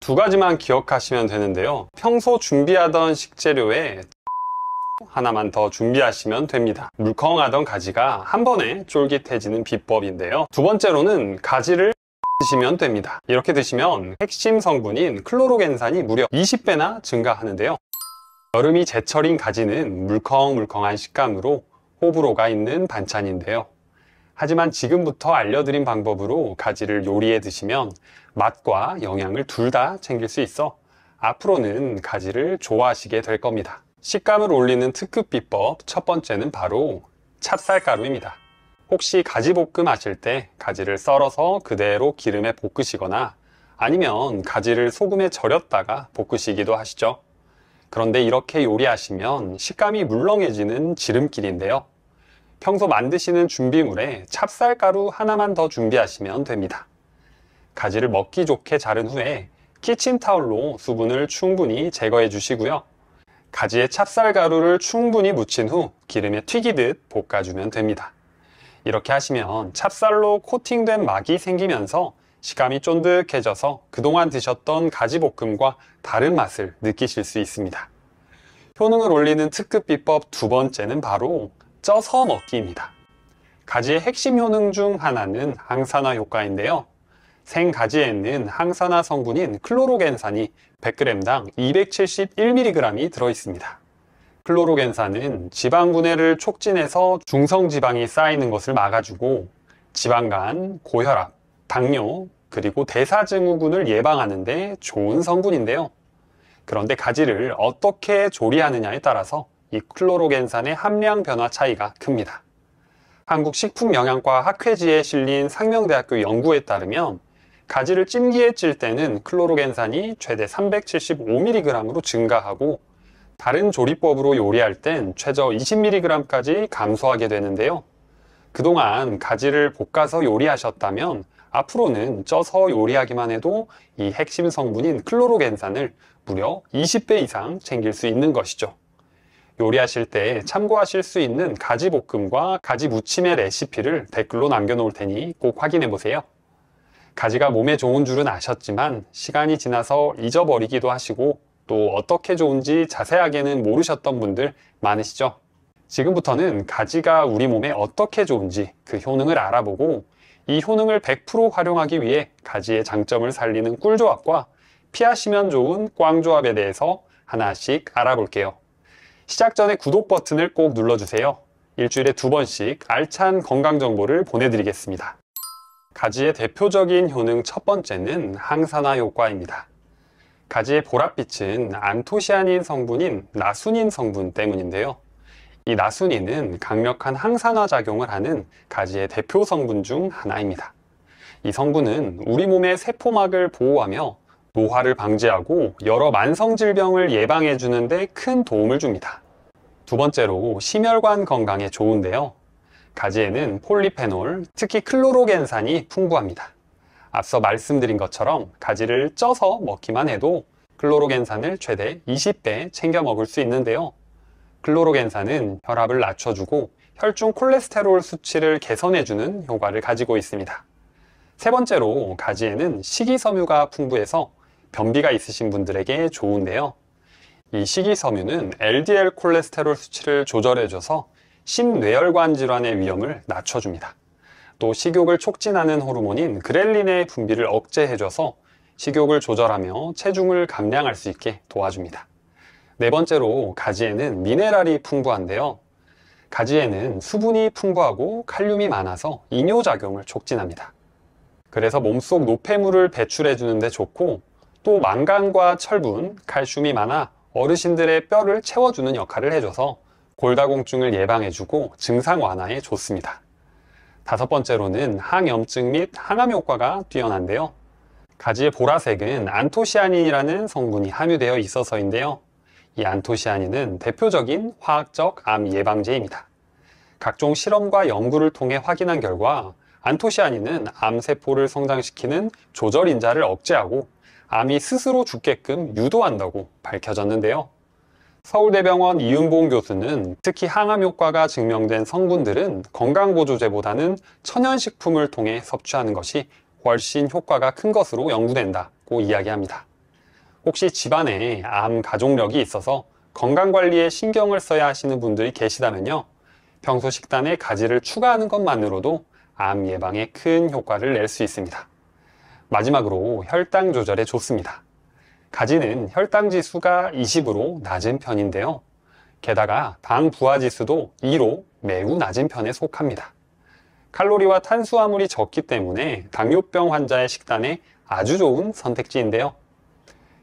두 가지만 기억하시면 되는데요. 평소 준비하던 식재료에 하나만 더 준비하시면 됩니다. 물컹하던 가지가 한 번에 쫄깃해지는 비법인데요. 두 번째로는 가지를 드시면 됩니다. 이렇게 드시면 핵심 성분인 클로로겐산이 무려 20배나 증가하는데요. 여름이 제철인 가지는 물컹물컹한 식감으로 호불호가 있는 반찬인데요. 하지만 지금부터 알려드린 방법으로 가지를 요리해 드시면 맛과 영양을 둘 다 챙길 수 있어 앞으로는 가지를 좋아하시게 될 겁니다. 식감을 올리는 특급 비법 첫 번째는 바로 찹쌀가루입니다. 혹시 가지볶음 하실 때 가지를 썰어서 그대로 기름에 볶으시거나 아니면 가지를 소금에 절였다가 볶으시기도 하시죠. 그런데 이렇게 요리하시면 식감이 물렁해지는 지름길인데요. 평소 만드시는 준비물에 찹쌀가루 하나만 더 준비하시면 됩니다. 가지를 먹기 좋게 자른 후에 키친타올로 수분을 충분히 제거해 주시고요. 가지에 찹쌀가루를 충분히 묻힌 후 기름에 튀기듯 볶아주면 됩니다. 이렇게 하시면 찹쌀로 코팅된 막이 생기면서 식감이 쫀득해져서 그동안 드셨던 가지볶음과 다른 맛을 느끼실 수 있습니다. 효능을 올리는 특급 비법 두 번째는 바로 쪄서 먹기입니다. 가지의 핵심 효능 중 하나는 항산화 효과인데요. 생가지에는 항산화 성분인 클로로겐산이 100g당 271mg이 들어있습니다. 클로로겐산은 지방분해를 촉진해서 중성지방이 쌓이는 것을 막아주고 지방간, 고혈압, 당뇨, 그리고 대사증후군을 예방하는 데 좋은 성분인데요. 그런데 가지를 어떻게 조리하느냐에 따라서 이 클로로겐산의 함량 변화 차이가 큽니다. 한국식품영양과 학회지에 실린 상명대학교 연구에 따르면 가지를 찜기에 찔 때는 클로로겐산이 최대 375mg으로 증가하고 다른 조리법으로 요리할 땐 최저 20mg까지 감소하게 되는데요. 그동안 가지를 볶아서 요리하셨다면 앞으로는 쪄서 요리하기만 해도 이 핵심 성분인 클로로겐산을 무려 20배 이상 챙길 수 있는 것이죠. 요리하실 때 참고하실 수 있는 가지볶음과 가지 무침의 레시피를 댓글로 남겨놓을 테니 꼭 확인해 보세요. 가지가 몸에 좋은 줄은 아셨지만 시간이 지나서 잊어버리기도 하시고 또 어떻게 좋은지 자세하게는 모르셨던 분들 많으시죠? 지금부터는 가지가 우리 몸에 어떻게 좋은지 그 효능을 알아보고 이 효능을 100% 활용하기 위해 가지의 장점을 살리는 꿀조합과 피하시면 좋은 꽝조합에 대해서 하나씩 알아볼게요. 시작 전에 구독 버튼을 꼭 눌러주세요. 일주일에 2번씩 알찬 건강 정보를 보내드리겠습니다. 가지의 대표적인 효능 첫 번째는 항산화 효과입니다. 가지의 보랏빛은 안토시아닌 성분인 나수닌 성분 때문인데요. 이 나수닌은 강력한 항산화 작용을 하는 가지의 대표 성분 중 하나입니다. 이 성분은 우리 몸의 세포막을 보호하며 노화를 방지하고 여러 만성질병을 예방해 주는데 큰 도움을 줍니다. 두 번째로 심혈관 건강에 좋은데요. 가지에는 폴리페놀, 특히 클로로겐산이 풍부합니다. 앞서 말씀드린 것처럼 가지를 쪄서 먹기만 해도 클로로겐산을 최대 20배 챙겨 먹을 수 있는데요. 클로로겐산은 혈압을 낮춰주고 혈중 콜레스테롤 수치를 개선해주는 효과를 가지고 있습니다. 세 번째로 가지에는 식이섬유가 풍부해서 변비가 있으신 분들에게 좋은데요. 이 식이섬유는 LDL 콜레스테롤 수치를 조절해줘서 심뇌혈관 질환의 위험을 낮춰줍니다. 또 식욕을 촉진하는 호르몬인 그렐린의 분비를 억제해줘서 식욕을 조절하며 체중을 감량할 수 있게 도와줍니다. 네 번째로 가지에는 미네랄이 풍부한데요. 가지에는 수분이 풍부하고 칼륨이 많아서 이뇨작용을 촉진합니다. 그래서 몸속 노폐물을 배출해 주는데 좋고 또 망간과 철분, 칼슘이 많아 어르신들의 뼈를 채워주는 역할을 해줘서 골다공증을 예방해주고 증상 완화에 좋습니다. 다섯 번째로는 항염증 및 항암 효과가 뛰어난데요. 가지의 보라색은 안토시아닌이라는 성분이 함유되어 있어서인데요. 이 안토시아닌은 대표적인 화학적 암 예방제입니다. 각종 실험과 연구를 통해 확인한 결과 안토시아닌은 암세포를 성장시키는 조절인자를 억제하고 암이 스스로 죽게끔 유도한다고 밝혀졌는데요. 서울대병원 이윤봉 교수는 특히 항암 효과가 증명된 성분들은 건강보조제보다는 천연식품을 통해 섭취하는 것이 훨씬 효과가 큰 것으로 연구된다고 이야기합니다. 혹시 집안에 암 가족력이 있어서 건강관리에 신경을 써야 하시는 분들이 계시다면요, 평소 식단에 가지를 추가하는 것만으로도 암 예방에 큰 효과를 낼 수 있습니다. 마지막으로 혈당 조절에 좋습니다. 가지는 혈당 지수가 20으로 낮은 편인데요, 게다가 당 부하 지수도 2로 매우 낮은 편에 속합니다. 칼로리와 탄수화물이 적기 때문에 당뇨병 환자의 식단에 아주 좋은 선택지인데요,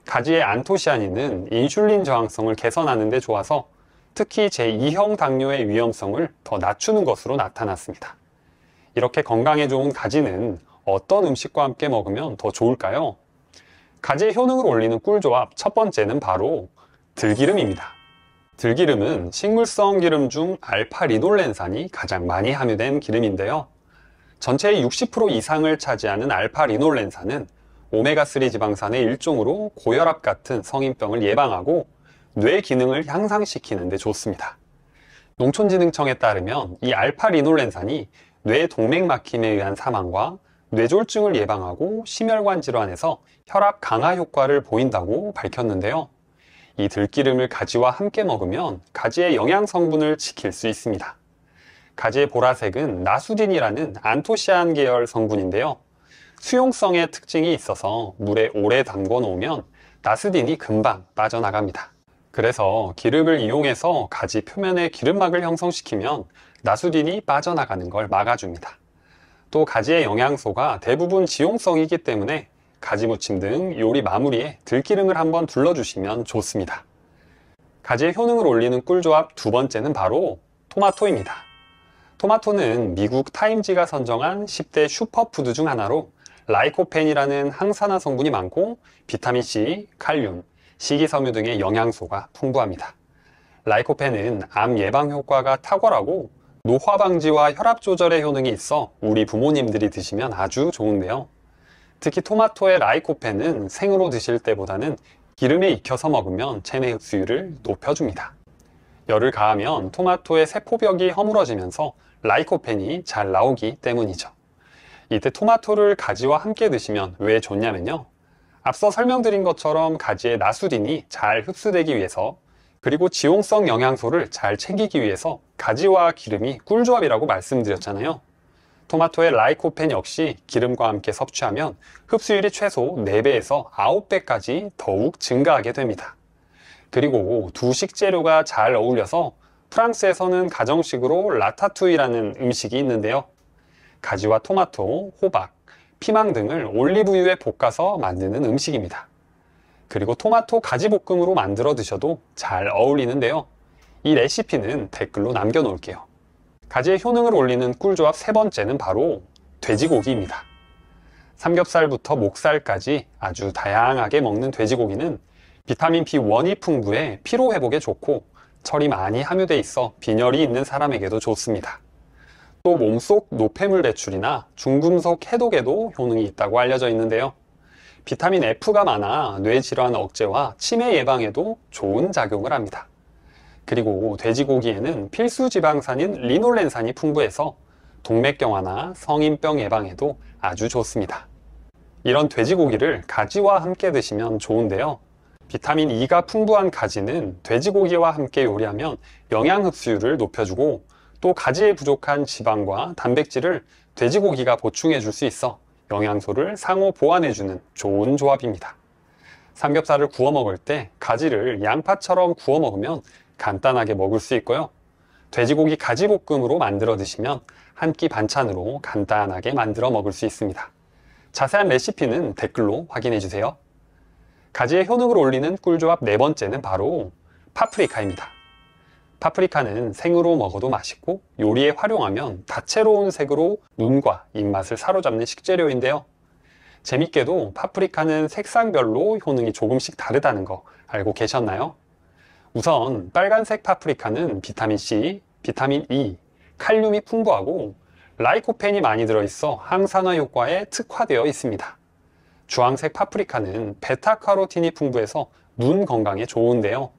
가지의 안토시아닌은 인슐린 저항성을 개선하는 데 좋아서 특히 제2형 당뇨의 위험성을 더 낮추는 것으로 나타났습니다. 이렇게 건강에 좋은 가지는 어떤 음식과 함께 먹으면 더 좋을까요? 가지의 효능을 올리는 꿀조합 첫 번째는 바로 들기름입니다. 들기름은 식물성 기름 중 알파리놀렌산이 가장 많이 함유된 기름인데요, 전체의 60% 이상을 차지하는 알파리놀렌산은 오메가3 지방산의 일종으로 고혈압 같은 성인병을 예방하고 뇌 기능을 향상시키는 데 좋습니다. 농촌진흥청에 따르면 이 알파리놀렌산이 뇌 동맥막힘에 의한 사망과 뇌졸중을 예방하고 심혈관 질환에서 혈압 강화 효과를 보인다고 밝혔는데요, 이 들기름을 가지와 함께 먹으면 가지의 영양 성분을 지킬 수 있습니다. 가지의 보라색은 나수딘이라는 안토시아닌 계열 성분인데요, 수용성의 특징이 있어서 물에 오래 담궈 놓으면 나스딘이 금방 빠져나갑니다. 그래서 기름을 이용해서 가지 표면에 기름막을 형성시키면 나수딘이 빠져나가는 걸 막아줍니다. 또 가지의 영양소가 대부분 지용성이기 때문에 가지 무침 등 요리 마무리에 들기름을 한번 둘러주시면 좋습니다. 가지의 효능을 올리는 꿀조합 두 번째는 바로 토마토입니다. 토마토는 미국 타임지가 선정한 10대 슈퍼푸드 중 하나로 라이코펜이라는 항산화 성분이 많고 비타민C, 칼륨, 식이섬유 등의 영양소가 풍부합니다. 라이코펜은 암 예방 효과가 탁월하고 노화 방지와 혈압 조절의 효능이 있어 우리 부모님들이 드시면 아주 좋은데요, 특히 토마토의 라이코펜은 생으로 드실 때보다는 기름에 익혀서 먹으면 체내 흡수율을 높여줍니다. 열을 가하면 토마토의 세포벽이 허물어지면서 라이코펜이 잘 나오기 때문이죠. 이때 토마토를 가지와 함께 드시면 왜 좋냐면요, 앞서 설명드린 것처럼 가지의 나수딘이 잘 흡수되기 위해서, 그리고 지용성 영양소를 잘 챙기기 위해서 가지와 기름이 꿀조합이라고 말씀드렸잖아요. 토마토의 라이코펜 역시 기름과 함께 섭취하면 흡수율이 최소 4배에서 9배까지 더욱 증가하게 됩니다. 그리고 두 식재료가 잘 어울려서 프랑스에서는 가정식으로 라타투이라는 음식이 있는데요, 가지와 토마토, 호박, 피망 등을 올리브유에 볶아서 만드는 음식입니다. 그리고 토마토 가지 볶음으로 만들어 드셔도 잘 어울리는데요, 이 레시피는 댓글로 남겨 놓을게요. 가지의 효능을 올리는 꿀조합 세 번째는 바로 돼지고기입니다. 삼겹살부터 목살까지 아주 다양하게 먹는 돼지고기는 비타민 B1이 풍부해 피로 회복에 좋고 철이 많이 함유돼 있어 빈혈이 있는 사람에게도 좋습니다. 또 몸속 노폐물 배출이나 중금속 해독에도 효능이 있다고 알려져 있는데요, 비타민 F가 많아 뇌질환 억제와 치매 예방에도 좋은 작용을 합니다. 그리고 돼지고기에는 필수 지방산인 리놀렌산이 풍부해서 동맥경화나 성인병 예방에도 아주 좋습니다. 이런 돼지고기를 가지와 함께 드시면 좋은데요, 비타민 E가 풍부한 가지는 돼지고기와 함께 요리하면 영양 흡수율을 높여주고 또 가지에 부족한 지방과 단백질을 돼지고기가 보충해 줄 수 있어 영양소를 상호 보완해주는 좋은 조합입니다. 삼겹살을 구워 먹을 때 가지를 양파처럼 구워 먹으면 간단하게 먹을 수 있고요, 돼지고기 가지볶음으로 만들어 드시면 한 끼 반찬으로 간단하게 만들어 먹을 수 있습니다. 자세한 레시피는 댓글로 확인해 주세요. 가지의 효능을 올리는 꿀조합 네 번째는 바로 파프리카입니다. 파프리카는 생으로 먹어도 맛있고 요리에 활용하면 다채로운 색으로 눈과 입맛을 사로잡는 식재료인데요, 재밌게도 파프리카는 색상별로 효능이 조금씩 다르다는 거 알고 계셨나요? 우선 빨간색 파프리카는 비타민C, 비타민 E, 칼륨이 풍부하고 라이코펜이 많이 들어있어 항산화 효과에 특화되어 있습니다. 주황색 파프리카는 베타카로틴이 풍부해서 눈 건강에 좋은데요,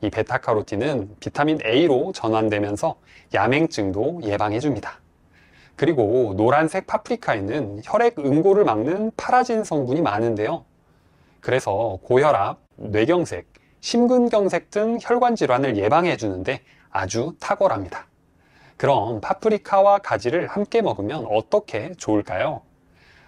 이 베타카로틴은 비타민 A로 전환되면서 야맹증도 예방해줍니다. 그리고 노란색 파프리카에는 혈액 응고를 막는 파라진 성분이 많은데요, 그래서 고혈압, 뇌경색, 심근경색 등 혈관 질환을 예방해 주는데 아주 탁월합니다. 그럼 파프리카와 가지를 함께 먹으면 어떻게 좋을까요?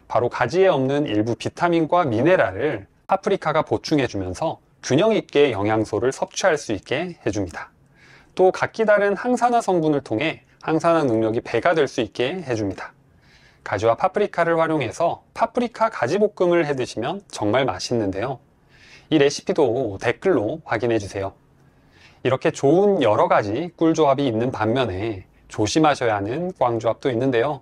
바로 가지에 없는 일부 비타민과 미네랄을 파프리카가 보충해 주면서 균형 있게 영양소를 섭취할 수 있게 해줍니다. 또 각기 다른 항산화 성분을 통해 항산화 능력이 배가 될 수 있게 해줍니다. 가지와 파프리카를 활용해서 파프리카 가지볶음을 해 드시면 정말 맛있는데요. 이 레시피도 댓글로 확인해 주세요. 이렇게 좋은 여러 가지 꿀조합이 있는 반면에 조심하셔야 하는 꽝조합도 있는데요.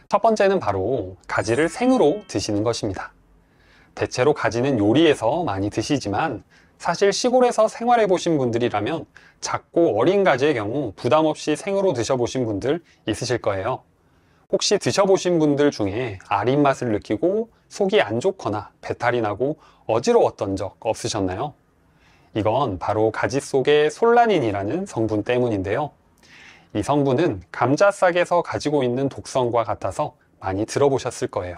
첫 번째는 바로 가지를 생으로 드시는 것입니다. 대체로 가지는 요리해서 많이 드시지만 사실 시골에서 생활해 보신 분들이라면 작고 어린 가지의 경우 부담 없이 생으로 드셔보신 분들 있으실 거예요. 혹시 드셔보신 분들 중에 아린 맛을 느끼고 속이 안 좋거나 배탈이 나고 어지러웠던 적 없으셨나요? 이건 바로 가지 속의 솔라닌이라는 성분 때문인데요. 이 성분은 감자싹에서 가지고 있는 독성과 같아서 많이 들어보셨을 거예요.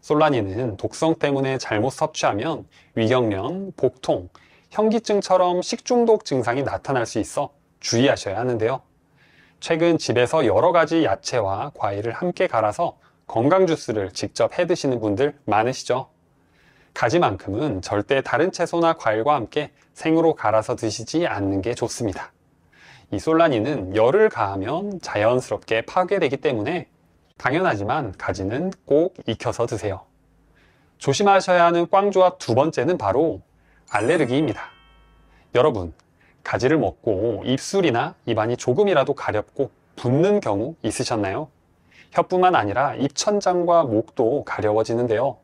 솔라닌은 독성 때문에 잘못 섭취하면 위경련, 복통, 현기증처럼 식중독 증상이 나타날 수 있어 주의하셔야 하는데요. 최근 집에서 여러 가지 야채와 과일을 함께 갈아서 건강 주스를 직접 해 드시는 분들 많으시죠? 가지만큼은 절대 다른 채소나 과일과 함께 생으로 갈아서 드시지 않는 게 좋습니다. 이 솔라닌은 열을 가하면 자연스럽게 파괴되기 때문에 당연하지만 가지는 꼭 익혀서 드세요. 조심하셔야 하는 꽝조합 두 번째는 바로 알레르기입니다. 여러분, 가지를 먹고 입술이나 입안이 조금이라도 가렵고 붓는 경우 있으셨나요? 혀뿐만 아니라 입천장과 목도 가려워지는데요.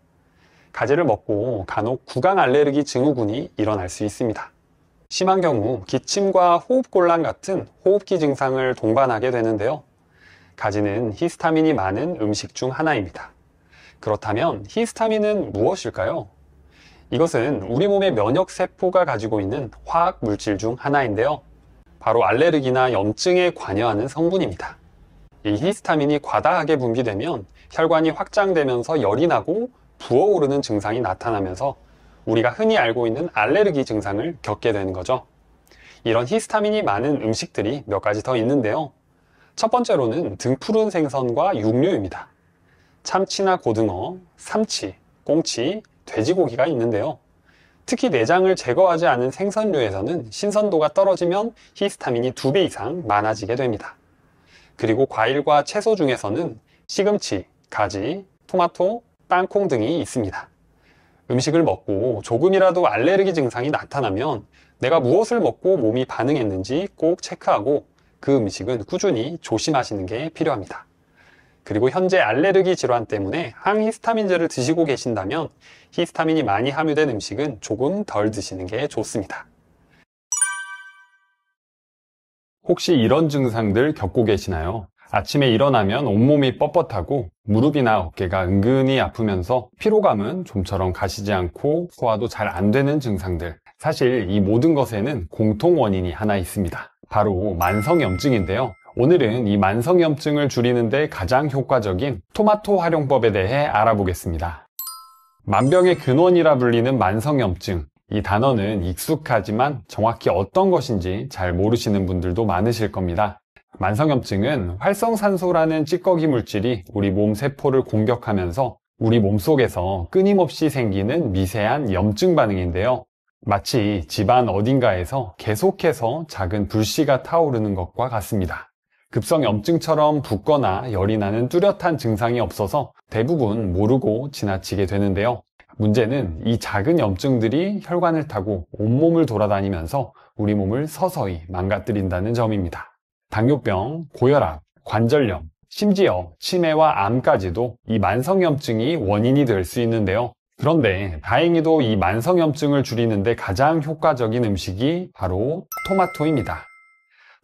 가지를 먹고 간혹 구강 알레르기 증후군이 일어날 수 있습니다. 심한 경우 기침과 호흡곤란 같은 호흡기 증상을 동반하게 되는데요. 가지는 히스타민이 많은 음식 중 하나입니다. 그렇다면 히스타민은 무엇일까요? 이것은 우리 몸의 면역세포가 가지고 있는 화학 물질 중 하나인데요. 바로 알레르기나 염증에 관여하는 성분입니다. 이 히스타민이 과다하게 분비되면 혈관이 확장되면서 열이 나고 부어오르는 증상이 나타나면서 우리가 흔히 알고 있는 알레르기 증상을 겪게 되는 거죠. 이런 히스타민이 많은 음식들이 몇 가지 더 있는데요. 첫 번째로는 등푸른 생선과 육류입니다. 참치나 고등어, 삼치, 꽁치, 돼지고기가 있는데요. 특히 내장을 제거하지 않은 생선류에서는 신선도가 떨어지면 히스타민이 2배 이상 많아지게 됩니다. 그리고 과일과 채소 중에서는 시금치, 가지, 토마토, 땅콩 등이 있습니다. 음식을 먹고 조금이라도 알레르기 증상이 나타나면 내가 무엇을 먹고 몸이 반응했는지 꼭 체크하고 그 음식은 꾸준히 조심하시는 게 필요합니다. 그리고 현재 알레르기 질환 때문에 항히스타민제를 드시고 계신다면 히스타민이 많이 함유된 음식은 조금 덜 드시는 게 좋습니다. 혹시 이런 증상들 겪고 계시나요? 아침에 일어나면 온몸이 뻣뻣하고 무릎이나 어깨가 은근히 아프면서 피로감은 좀처럼 가시지 않고 소화도 잘 안 되는 증상들. 사실 이 모든 것에는 공통 원인이 하나 있습니다. 바로 만성염증인데요. 오늘은 이 만성염증을 줄이는데 가장 효과적인 토마토 활용법에 대해 알아보겠습니다. 만병의 근원이라 불리는 만성염증. 이 단어는 익숙하지만 정확히 어떤 것인지 잘 모르시는 분들도 많으실 겁니다. 만성염증은 활성산소라는 찌꺼기 물질이 우리 몸 세포를 공격하면서 우리 몸속에서 끊임없이 생기는 미세한 염증 반응인데요. 마치 집안 어딘가에서 계속해서 작은 불씨가 타오르는 것과 같습니다. 급성염증처럼 붓거나 열이 나는 뚜렷한 증상이 없어서 대부분 모르고 지나치게 되는데요. 문제는 이 작은 염증들이 혈관을 타고 온몸을 돌아다니면서 우리 몸을 서서히 망가뜨린다는 점입니다. 당뇨병, 고혈압, 관절염, 심지어 치매와 암까지도 이 만성염증이 원인이 될 수 있는데요. 그런데 다행히도 이 만성염증을 줄이는데 가장 효과적인 음식이 바로 토마토입니다.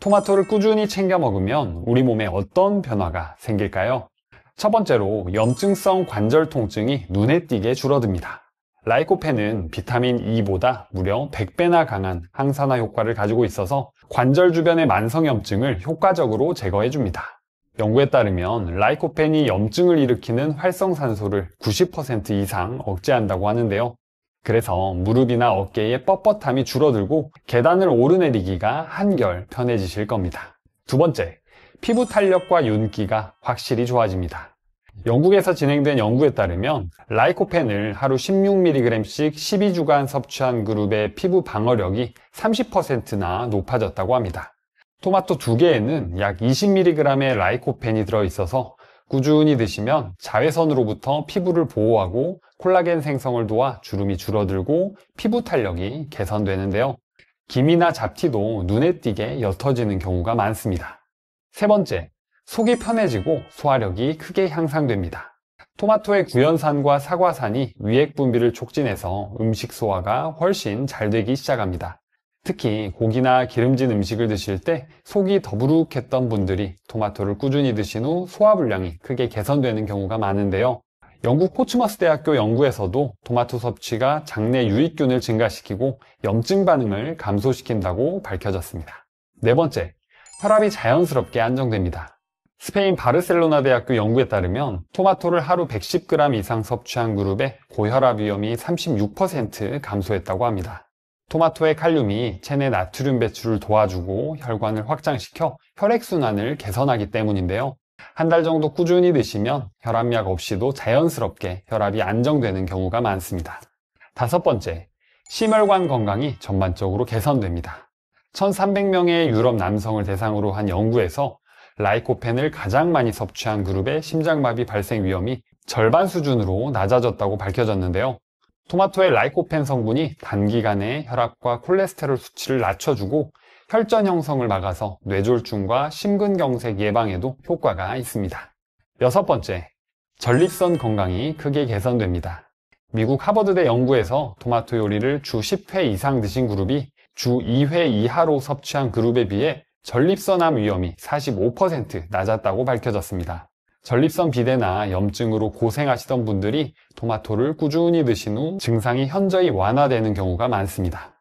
토마토를 꾸준히 챙겨 먹으면 우리 몸에 어떤 변화가 생길까요? 첫 번째로 염증성 관절 통증이 눈에 띄게 줄어듭니다. 라이코펜은 비타민 E보다 무려 100배나 강한 항산화 효과를 가지고 있어서 관절 주변의 만성염증을 효과적으로 제거해줍니다. 연구에 따르면 라이코펜이 염증을 일으키는 활성산소를 90% 이상 억제한다고 하는데요. 그래서 무릎이나 어깨의 뻣뻣함이 줄어들고 계단을 오르내리기가 한결 편해지실 겁니다. 두 번째, 피부 탄력과 윤기가 확실히 좋아집니다. 영국에서 진행된 연구에 따르면 라이코펜을 하루 16mg씩 12주간 섭취한 그룹의 피부 방어력이 30%나 높아졌다고 합니다. 토마토 2개에는 약 20mg의 라이코펜이 들어있어서 꾸준히 드시면 자외선으로부터 피부를 보호하고 콜라겐 생성을 도와 주름이 줄어들고 피부 탄력이 개선되는데요. 기미나 잡티도 눈에 띄게 옅어지는 경우가 많습니다. 세 번째, 속이 편해지고 소화력이 크게 향상됩니다. 토마토의 구연산과 사과산이 위액 분비를 촉진해서 음식 소화가 훨씬 잘 되기 시작합니다. 특히 고기나 기름진 음식을 드실 때 속이 더부룩했던 분들이 토마토를 꾸준히 드신 후 소화불량이 크게 개선되는 경우가 많은데요. 영국 포츠머스 대학교 연구에서도 토마토 섭취가 장내 유익균을 증가시키고 염증 반응을 감소시킨다고 밝혀졌습니다. 네 번째, 혈압이 자연스럽게 안정됩니다. 스페인 바르셀로나 대학교 연구에 따르면 토마토를 하루 110g 이상 섭취한 그룹의 고혈압 위험이 36% 감소했다고 합니다. 토마토의 칼륨이 체내 나트륨 배출을 도와주고 혈관을 확장시켜 혈액순환을 개선하기 때문인데요. 한 달 정도 꾸준히 드시면 혈압약 없이도 자연스럽게 혈압이 안정되는 경우가 많습니다. 다섯 번째, 심혈관 건강이 전반적으로 개선됩니다. 1300명의 유럽 남성을 대상으로 한 연구에서 라이코펜을 가장 많이 섭취한 그룹의 심장마비 발생 위험이 절반 수준으로 낮아졌다고 밝혀졌는데요. 토마토의 라이코펜 성분이 단기간에 혈압과 콜레스테롤 수치를 낮춰주고 혈전 형성을 막아서 뇌졸중과 심근경색 예방에도 효과가 있습니다. 여섯 번째, 전립선 건강이 크게 개선됩니다. 미국 하버드대 연구에서 토마토 요리를 주 10회 이상 드신 그룹이 주 2회 이하로 섭취한 그룹에 비해 전립선암 위험이 45% 낮았다고 밝혀졌습니다. 전립선 비대나 염증으로 고생하시던 분들이 토마토를 꾸준히 드신 후 증상이 현저히 완화되는 경우가 많습니다.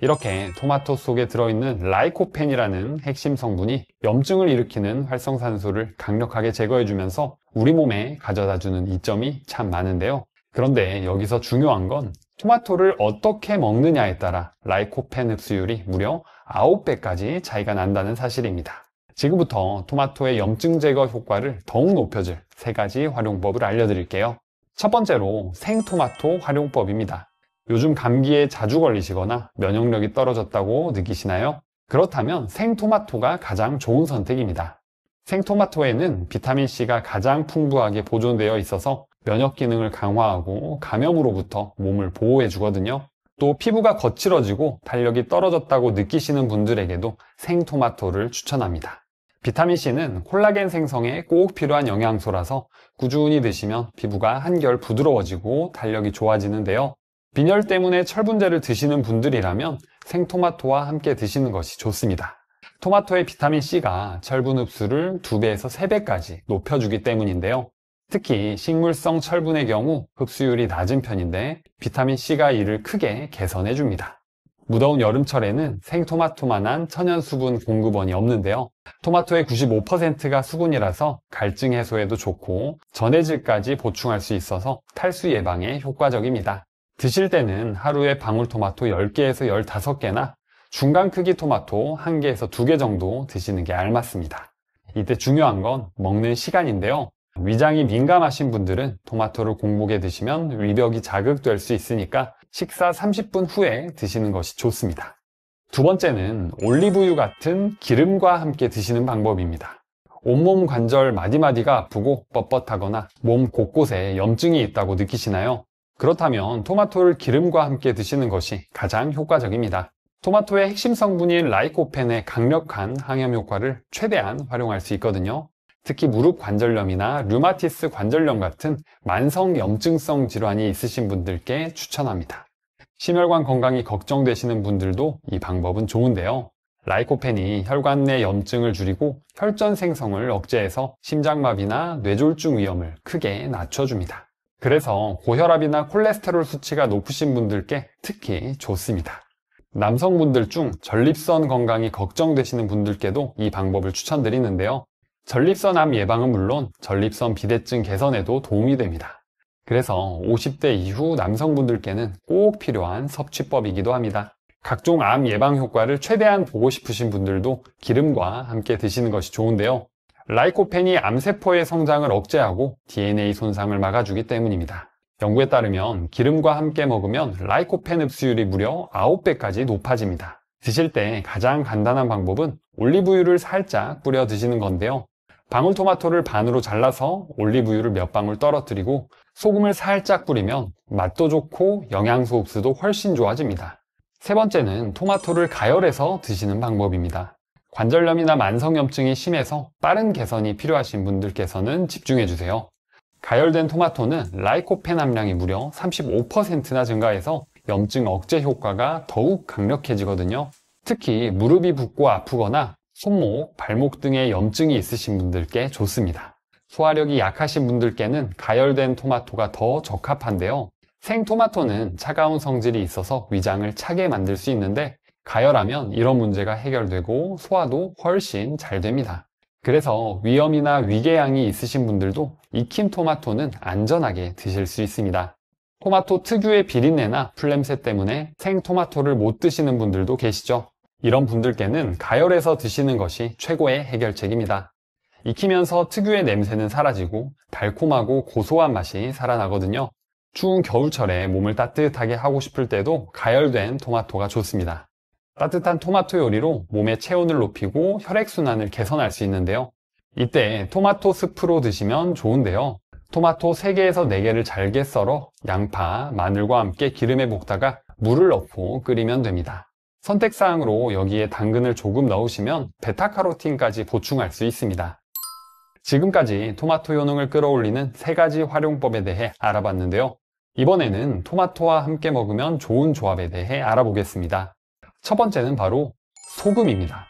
이렇게 토마토 속에 들어있는 라이코펜이라는 핵심 성분이 염증을 일으키는 활성산소를 강력하게 제거해주면서 우리 몸에 가져다주는 이점이 참 많은데요. 그런데 여기서 중요한 건 토마토를 어떻게 먹느냐에 따라 라이코펜 흡수율이 무려 9배까지 차이가 난다는 사실입니다. 지금부터 토마토의 염증 제거 효과를 더욱 높여줄 3가지 활용법을 알려드릴게요. 첫 번째로 생토마토 활용법입니다. 요즘 감기에 자주 걸리시거나 면역력이 떨어졌다고 느끼시나요? 그렇다면 생토마토가 가장 좋은 선택입니다. 생토마토에는 비타민C가 가장 풍부하게 보존되어 있어서 면역 기능을 강화하고 감염으로부터 몸을 보호해 주거든요. 또 피부가 거칠어지고 탄력이 떨어졌다고 느끼시는 분들에게도 생토마토를 추천합니다. 비타민C는 콜라겐 생성에 꼭 필요한 영양소라서 꾸준히 드시면 피부가 한결 부드러워지고 탄력이 좋아지는데요. 빈혈 때문에 철분제를 드시는 분들이라면 생토마토와 함께 드시는 것이 좋습니다. 토마토의 비타민C가 철분 흡수를 2배에서 3배까지 높여주기 때문인데요. 특히 식물성 철분의 경우 흡수율이 낮은 편인데 비타민C가 이를 크게 개선해줍니다. 무더운 여름철에는 생토마토만한 천연 수분 공급원이 없는데요. 토마토의 95%가 수분이라서 갈증 해소에도 좋고 전해질까지 보충할 수 있어서 탈수 예방에 효과적입니다. 드실 때는 하루에 방울토마토 10개에서 15개나 중간 크기 토마토 1개에서 2개 정도 드시는 게 알맞습니다. 이때 중요한 건 먹는 시간인데요. 위장이 민감하신 분들은 토마토를 공복에 드시면 위벽이 자극될 수 있으니까 식사 30분 후에 드시는 것이 좋습니다. 두 번째는 올리브유 같은 기름과 함께 드시는 방법입니다. 온몸 관절 마디마디가 아프고 뻣뻣하거나 몸 곳곳에 염증이 있다고 느끼시나요? 그렇다면 토마토를 기름과 함께 드시는 것이 가장 효과적입니다. 토마토의 핵심 성분인 라이코펜의 강력한 항염 효과를 최대한 활용할 수 있거든요. 특히 무릎 관절염이나 류마티스 관절염 같은 만성 염증성 질환이 있으신 분들께 추천합니다. 심혈관 건강이 걱정되시는 분들도 이 방법은 좋은데요. 라이코펜이 혈관 내 염증을 줄이고 혈전 생성을 억제해서 심장마비나 뇌졸중 위험을 크게 낮춰줍니다. 그래서 고혈압이나 콜레스테롤 수치가 높으신 분들께 특히 좋습니다. 남성분들 중 전립선 건강이 걱정되시는 분들께도 이 방법을 추천드리는데요. 전립선암 예방은 물론 전립선 비대증 개선에도 도움이 됩니다. 그래서 50대 이후 남성분들께는 꼭 필요한 섭취법이기도 합니다. 각종 암 예방 효과를 최대한 보고 싶으신 분들도 기름과 함께 드시는 것이 좋은데요. 라이코펜이 암세포의 성장을 억제하고 DNA 손상을 막아주기 때문입니다. 연구에 따르면 기름과 함께 먹으면 라이코펜 흡수율이 무려 9배까지 높아집니다. 드실 때 가장 간단한 방법은 올리브유를 살짝 뿌려 드시는 건데요. 방울토마토를 반으로 잘라서 올리브유를 몇 방울 떨어뜨리고 소금을 살짝 뿌리면 맛도 좋고 영양소 흡수도 훨씬 좋아집니다. 세 번째는 토마토를 가열해서 드시는 방법입니다. 관절염이나 만성염증이 심해서 빠른 개선이 필요하신 분들께서는 집중해주세요. 가열된 토마토는 라이코펜 함량이 무려 35%나 증가해서 염증 억제 효과가 더욱 강력해지거든요. 특히 무릎이 붓고 아프거나 손목, 발목 등의 염증이 있으신 분들께 좋습니다. 소화력이 약하신 분들께는 가열된 토마토가 더 적합한데요. 생토마토는 차가운 성질이 있어서 위장을 차게 만들 수 있는데 가열하면 이런 문제가 해결되고 소화도 훨씬 잘 됩니다. 그래서 위염이나 위궤양이 있으신 분들도 익힌 토마토는 안전하게 드실 수 있습니다. 토마토 특유의 비린내나 풀냄새 때문에 생토마토를 못 드시는 분들도 계시죠. 이런 분들께는 가열해서 드시는 것이 최고의 해결책입니다. 익히면서 특유의 냄새는 사라지고 달콤하고 고소한 맛이 살아나거든요. 추운 겨울철에 몸을 따뜻하게 하고 싶을 때도 가열된 토마토가 좋습니다. 따뜻한 토마토 요리로 몸의 체온을 높이고 혈액순환을 개선할 수 있는데요. 이때 토마토 스프로 드시면 좋은데요. 토마토 3개에서 4개를 잘게 썰어 양파, 마늘과 함께 기름에 볶다가 물을 넣고 끓이면 됩니다. 선택사항으로 여기에 당근을 조금 넣으시면 베타카로틴까지 보충할 수 있습니다. 지금까지 토마토 효능을 끌어올리는 3가지 활용법에 대해 알아봤는데요. 이번에는 토마토와 함께 먹으면 좋은 조합에 대해 알아보겠습니다. 첫 번째는 바로 소금입니다.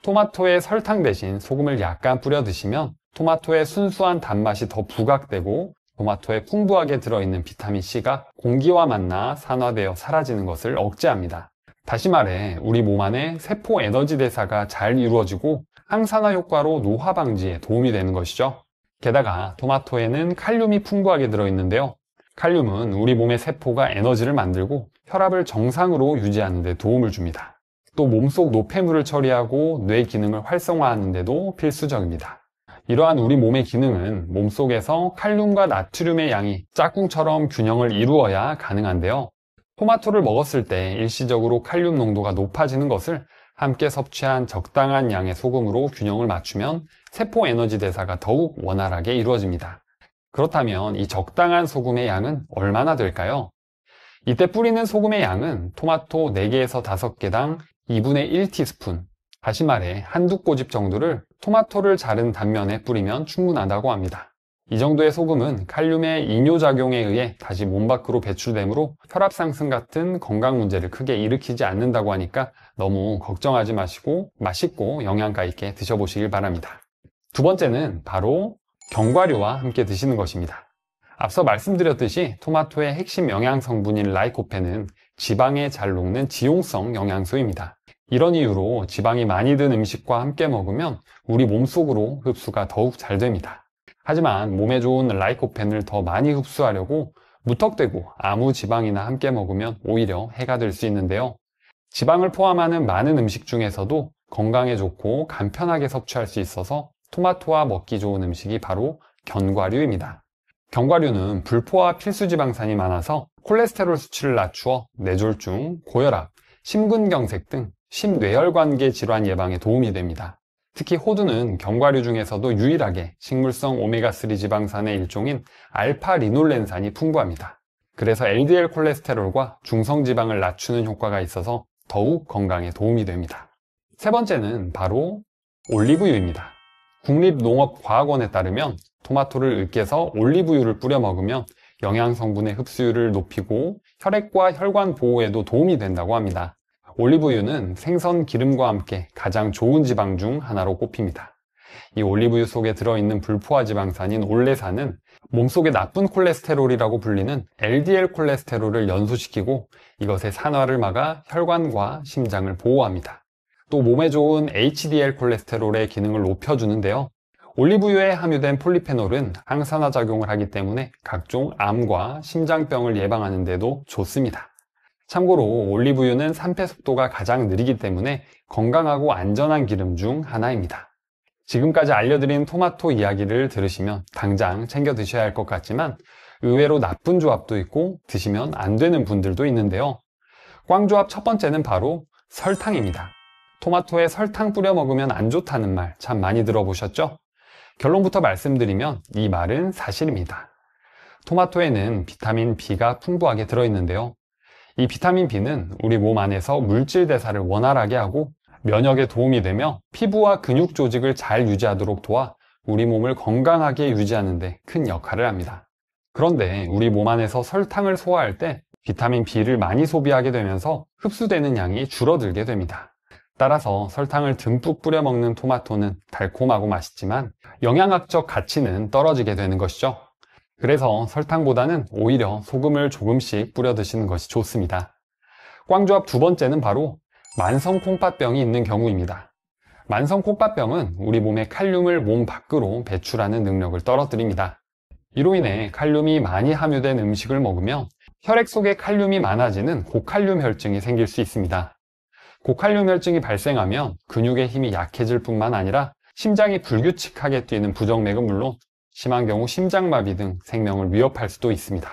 토마토에 설탕 대신 소금을 약간 뿌려 드시면 토마토의 순수한 단맛이 더 부각되고 토마토에 풍부하게 들어있는 비타민C가 공기와 만나 산화되어 사라지는 것을 억제합니다. 다시 말해 우리 몸 안에 세포 에너지 대사가 잘 이루어지고 항산화 효과로 노화 방지에 도움이 되는 것이죠. 게다가 토마토에는 칼륨이 풍부하게 들어있는데요. 칼륨은 우리 몸의 세포가 에너지를 만들고 혈압을 정상으로 유지하는 데 도움을 줍니다. 또 몸속 노폐물을 처리하고 뇌 기능을 활성화하는 데도 필수적입니다. 이러한 우리 몸의 기능은 몸속에서 칼륨과 나트륨의 양이 짝꿍처럼 균형을 이루어야 가능한데요. 토마토를 먹었을 때 일시적으로 칼륨 농도가 높아지는 것을 함께 섭취한 적당한 양의 소금으로 균형을 맞추면 세포 에너지 대사가 더욱 원활하게 이루어집니다. 그렇다면 이 적당한 소금의 양은 얼마나 될까요? 이때 뿌리는 소금의 양은 토마토 4개에서 5개당 2분의 1티스푼, 다시 말해 한두 꼬집 정도를 토마토를 자른 단면에 뿌리면 충분하다고 합니다. 이 정도의 소금은 칼륨의 이뇨작용에 의해 다시 몸 밖으로 배출되므로 혈압 상승 같은 건강 문제를 크게 일으키지 않는다고 하니까 너무 걱정하지 마시고 맛있고 영양가 있게 드셔보시길 바랍니다. 두 번째는 바로 견과류와 함께 드시는 것입니다. 앞서 말씀드렸듯이 토마토의 핵심 영양 성분인 라이코펜은 지방에 잘 녹는 지용성 영양소입니다. 이런 이유로 지방이 많이 든 음식과 함께 먹으면 우리 몸속으로 흡수가 더욱 잘 됩니다. 하지만 몸에 좋은 라이코펜을 더 많이 흡수하려고 무턱대고 아무 지방이나 함께 먹으면 오히려 해가 될 수 있는데요. 지방을 포함하는 많은 음식 중에서도 건강에 좋고 간편하게 섭취할 수 있어서 토마토와 먹기 좋은 음식이 바로 견과류입니다. 견과류는 불포화 필수지방산이 많아서 콜레스테롤 수치를 낮추어 뇌졸중, 고혈압, 심근경색 등 심뇌혈관계 질환 예방에 도움이 됩니다. 특히 호두는 견과류 중에서도 유일하게 식물성 오메가3 지방산의 일종인 알파리놀렌산이 풍부합니다. 그래서 LDL 콜레스테롤과 중성지방을 낮추는 효과가 있어서 더욱 건강에 도움이 됩니다. 세 번째는 바로 올리브유입니다. 국립농업과학원에 따르면 토마토를 으깨서 올리브유를 뿌려 먹으면 영양성분의 흡수율을 높이고 혈액과 혈관 보호에도 도움이 된다고 합니다. 올리브유는 생선 기름과 함께 가장 좋은 지방 중 하나로 꼽힙니다. 이 올리브유 속에 들어있는 불포화 지방산인 올레산은 몸속의 나쁜 콜레스테롤이라고 불리는 LDL 콜레스테롤을 연소시키고 이것의 산화를 막아 혈관과 심장을 보호합니다. 또 몸에 좋은 HDL 콜레스테롤의 기능을 높여주는데요. 올리브유에 함유된 폴리페놀은 항산화 작용을 하기 때문에 각종 암과 심장병을 예방하는 데도 좋습니다. 참고로 올리브유는 산패 속도가 가장 느리기 때문에 건강하고 안전한 기름 중 하나입니다. 지금까지 알려드린 토마토 이야기를 들으시면 당장 챙겨 드셔야 할 것 같지만 의외로 나쁜 조합도 있고 드시면 안 되는 분들도 있는데요. 꽝조합 첫 번째는 바로 설탕입니다. 토마토에 설탕 뿌려 먹으면 안 좋다는 말 참 많이 들어보셨죠? 결론부터 말씀드리면 이 말은 사실입니다. 토마토에는 비타민 B가 풍부하게 들어있는데요. 이 비타민 B는 우리 몸 안에서 물질 대사를 원활하게 하고 면역에 도움이 되며 피부와 근육 조직을 잘 유지하도록 도와 우리 몸을 건강하게 유지하는 데 큰 역할을 합니다. 그런데 우리 몸 안에서 설탕을 소화할 때 비타민 B를 많이 소비하게 되면서 흡수되는 양이 줄어들게 됩니다. 따라서 설탕을 듬뿍 뿌려 먹는 토마토는 달콤하고 맛있지만 영양학적 가치는 떨어지게 되는 것이죠. 그래서 설탕보다는 오히려 소금을 조금씩 뿌려 드시는 것이 좋습니다. 꽝조합 두 번째는 바로 만성 콩팥병이 있는 경우입니다. 만성 콩팥병은 우리 몸의 칼륨을 몸 밖으로 배출하는 능력을 떨어뜨립니다. 이로 인해 칼륨이 많이 함유된 음식을 먹으면 혈액 속에 칼륨이 많아지는 고칼륨 혈증이 생길 수 있습니다. 고칼륨 혈증이 발생하면 근육의 힘이 약해질 뿐만 아니라 심장이 불규칙하게 뛰는 부정맥은 물론 심한 경우 심장마비 등 생명을 위협할 수도 있습니다.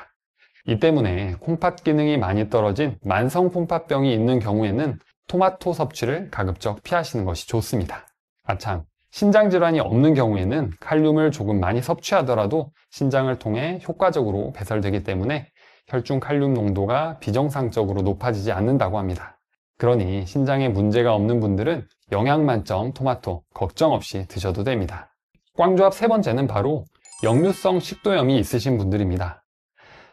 이 때문에 콩팥 기능이 많이 떨어진 만성 콩팥병이 있는 경우에는 토마토 섭취를 가급적 피하시는 것이 좋습니다. 아참, 신장 질환이 없는 경우에는 칼륨을 조금 많이 섭취하더라도 신장을 통해 효과적으로 배설되기 때문에 혈중 칼륨 농도가 비정상적으로 높아지지 않는다고 합니다. 그러니 신장에 문제가 없는 분들은 영양 만점 토마토 걱정 없이 드셔도 됩니다. 꽝조합 세 번째는 바로 역류성 식도염이 있으신 분들입니다.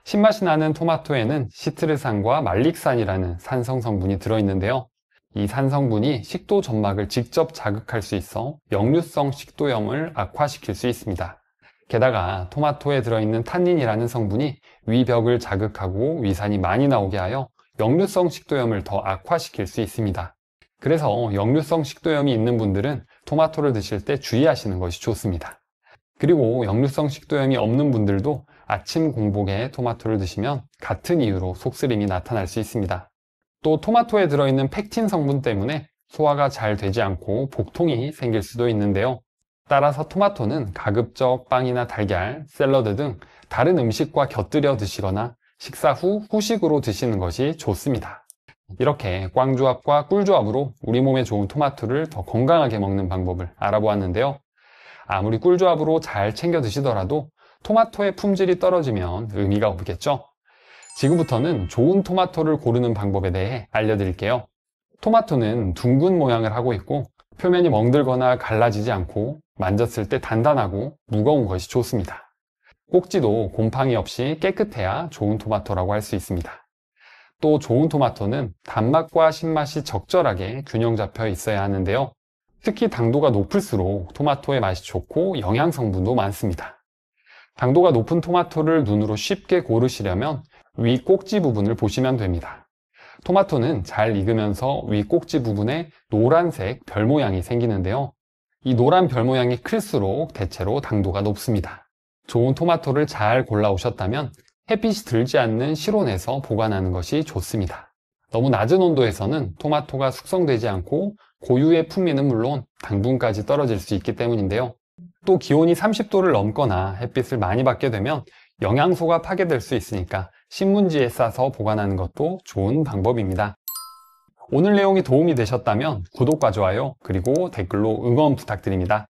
신맛이 나는 토마토에는 시트르산과 말릭산이라는 산성 성분이 들어있는데요. 이 산성분이 식도 점막을 직접 자극할 수 있어 역류성 식도염을 악화시킬 수 있습니다. 게다가 토마토에 들어있는 탄닌이라는 성분이 위벽을 자극하고 위산이 많이 나오게 하여 역류성 식도염을 더 악화시킬 수 있습니다. 그래서 역류성 식도염이 있는 분들은 토마토를 드실 때 주의하시는 것이 좋습니다. 그리고 역류성 식도염이 없는 분들도 아침 공복에 토마토를 드시면 같은 이유로 속쓰림이 나타날 수 있습니다. 또 토마토에 들어있는 펙틴 성분 때문에 소화가 잘 되지 않고 복통이 생길 수도 있는데요. 따라서 토마토는 가급적 빵이나 달걀, 샐러드 등 다른 음식과 곁들여 드시거나 식사 후 후식으로 드시는 것이 좋습니다. 이렇게 꽝조합과 꿀조합으로 우리 몸에 좋은 토마토를 더 건강하게 먹는 방법을 알아보았는데요. 아무리 꿀조합으로 잘 챙겨 드시더라도 토마토의 품질이 떨어지면 의미가 없겠죠? 지금부터는 좋은 토마토를 고르는 방법에 대해 알려드릴게요. 토마토는 둥근 모양을 하고 있고 표면이 멍들거나 갈라지지 않고 만졌을 때 단단하고 무거운 것이 좋습니다. 꼭지도 곰팡이 없이 깨끗해야 좋은 토마토라고 할 수 있습니다. 또 좋은 토마토는 단맛과 신맛이 적절하게 균형 잡혀 있어야 하는데요. 특히 당도가 높을수록 토마토의 맛이 좋고 영양 성분도 많습니다. 당도가 높은 토마토를 눈으로 쉽게 고르시려면 위 꼭지 부분을 보시면 됩니다. 토마토는 잘 익으면서 위 꼭지 부분에 노란색 별 모양이 생기는데요. 이 노란 별 모양이 클수록 대체로 당도가 높습니다. 좋은 토마토를 잘 골라오셨다면 햇빛이 들지 않는 실온에서 보관하는 것이 좋습니다. 너무 낮은 온도에서는 토마토가 숙성되지 않고 고유의 풍미는 물론 당분까지 떨어질 수 있기 때문인데요. 또 기온이 30도를 넘거나 햇빛을 많이 받게 되면 영양소가 파괴될 수 있으니까 신문지에 싸서 보관하는 것도 좋은 방법입니다. 오늘 내용이 도움이 되셨다면 구독과 좋아요 그리고 댓글로 응원 부탁드립니다.